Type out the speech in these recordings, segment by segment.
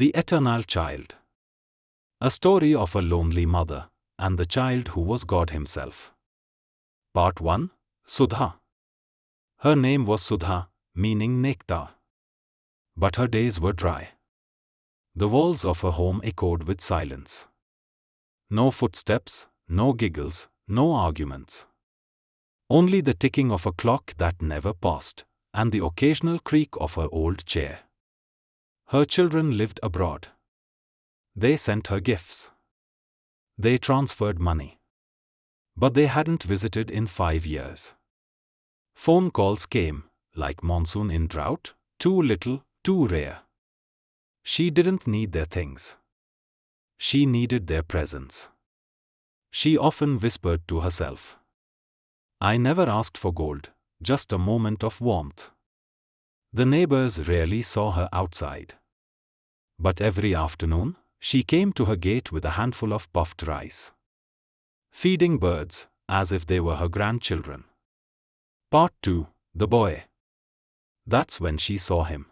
The Eternal Child. A story of a lonely mother and the child who was God himself. Part 1. Sudha. Her name was Sudha, meaning nectar. But her days were dry. The walls of her home echoed with silence. No footsteps, no giggles, no arguments. Only the ticking of a clock that never paused, and the occasional creak of her old chair. Her children lived abroad. They sent her gifts. They transferred money. But they hadn't visited in 5 years. Phone calls came, like monsoon in drought, too little, too rare. She didn't need their things. She needed their presence. She often whispered to herself, "I never asked for gold, just a moment of warmth." The neighbors rarely saw her outside. But every afternoon, she came to her gate with a handful of puffed rice. Feeding birds, as if they were her grandchildren. Part 2. The boy. That's when she saw him.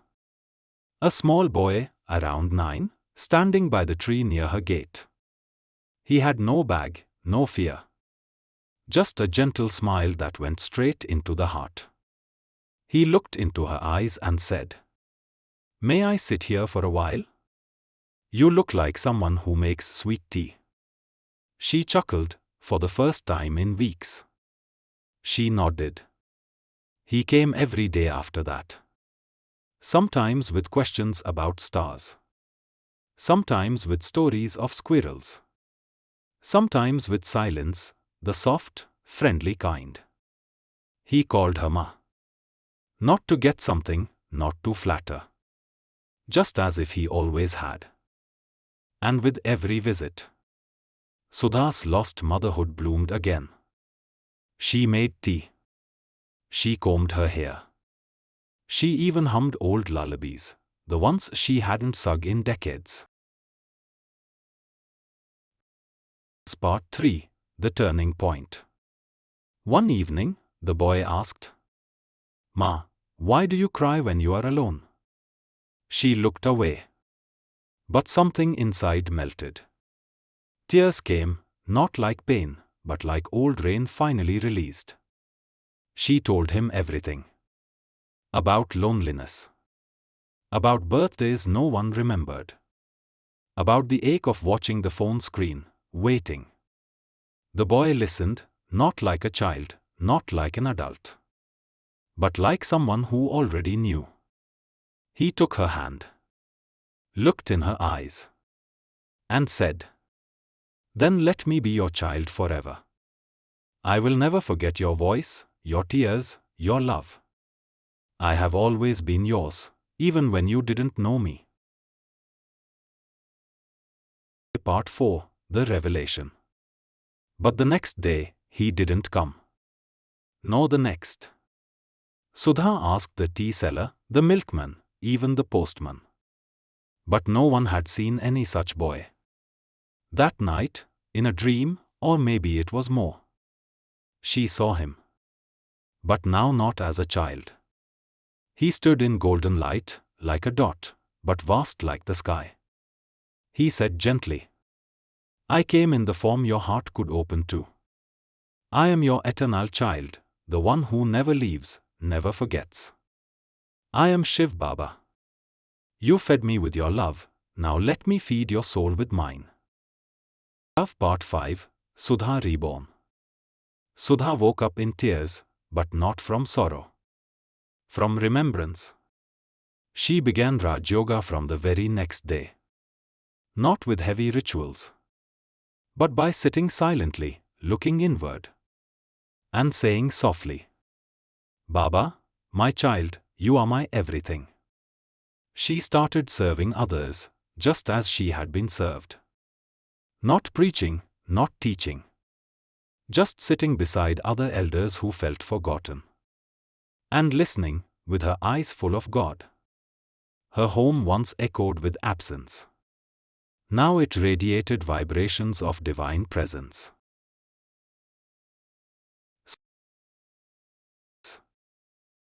A small boy, around 9, standing by the tree near her gate. He had no bag, no fear. Just a gentle smile that went straight into the heart. He looked into her eyes and said, "May I sit here for a while? You look like someone who makes sweet tea." She chuckled, for the first time in weeks. She nodded. He came every day after that. Sometimes with questions about stars. Sometimes with stories of squirrels. Sometimes with silence, the soft, friendly kind. He called her Ma. Not to get something, not to flatter. Just as if he always had. And with every visit, Sudha's lost motherhood bloomed again. She made tea. She combed her hair. She even hummed old lullabies, the ones she hadn't sung in decades. Part 3. The Turning Point. One evening, the boy asked, "Ma, why do you cry when you are alone?" She looked away. But something inside melted. Tears came, not like pain, but like old rain finally released. She told him everything. About loneliness. About birthdays no one remembered. About the ache of watching the phone screen, waiting. The boy listened, not like a child, not like an adult. But like someone who already knew. He took her hand. Looked in her eyes. And said, "Then let me be your child forever. I will never forget your voice, your tears, your love. I have always been yours, even when you didn't know me." Part 4. The Revelation. But the next day, he didn't come. Nor the next. Sudha asked the tea seller, the milkman, even the postman. But no one had seen any such boy. That night, in a dream, or maybe it was more, she saw him. But now not as a child. He stood in golden light, like a dot, but vast like the sky. He said gently, "I came in the form your heart could open to. I am your eternal child, the one who never leaves, never forgets. I am Shiv Baba. You fed me with your love, now let me feed your soul with mine." Love. Part 5. Sudha Reborn. Sudha woke up in tears, but not from sorrow. From remembrance. She began Rajyoga from the very next day. Not with heavy rituals. But by sitting silently, looking inward. And saying softly, "Baba, my child, you are my everything." She started serving others, just as she had been served. Not preaching, not teaching. Just sitting beside other elders who felt forgotten. And listening, with her eyes full of God. Her home once echoed with absence. Now it radiated vibrations of divine presence.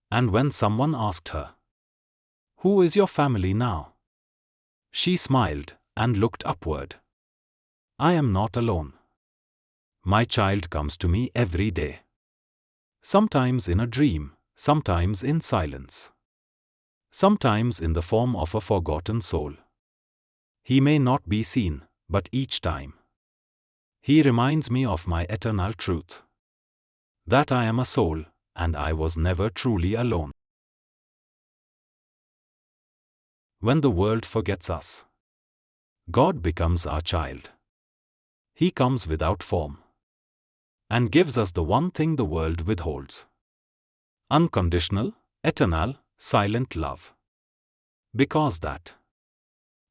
And when someone asked her, "Who is your family now?" She smiled and looked upward. I am not alone. My child comes to me every day. Sometimes in a dream, sometimes in silence. Sometimes in the form of a forgotten soul. He may not be seen, but each time he reminds me of my eternal truth. That I am a soul, and I was never truly alone. When the world forgets us, God becomes our child. He comes without form and gives us the one thing the world withholds: unconditional, eternal, silent love. Because that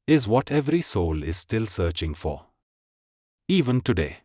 is what every soul is still searching for, even today.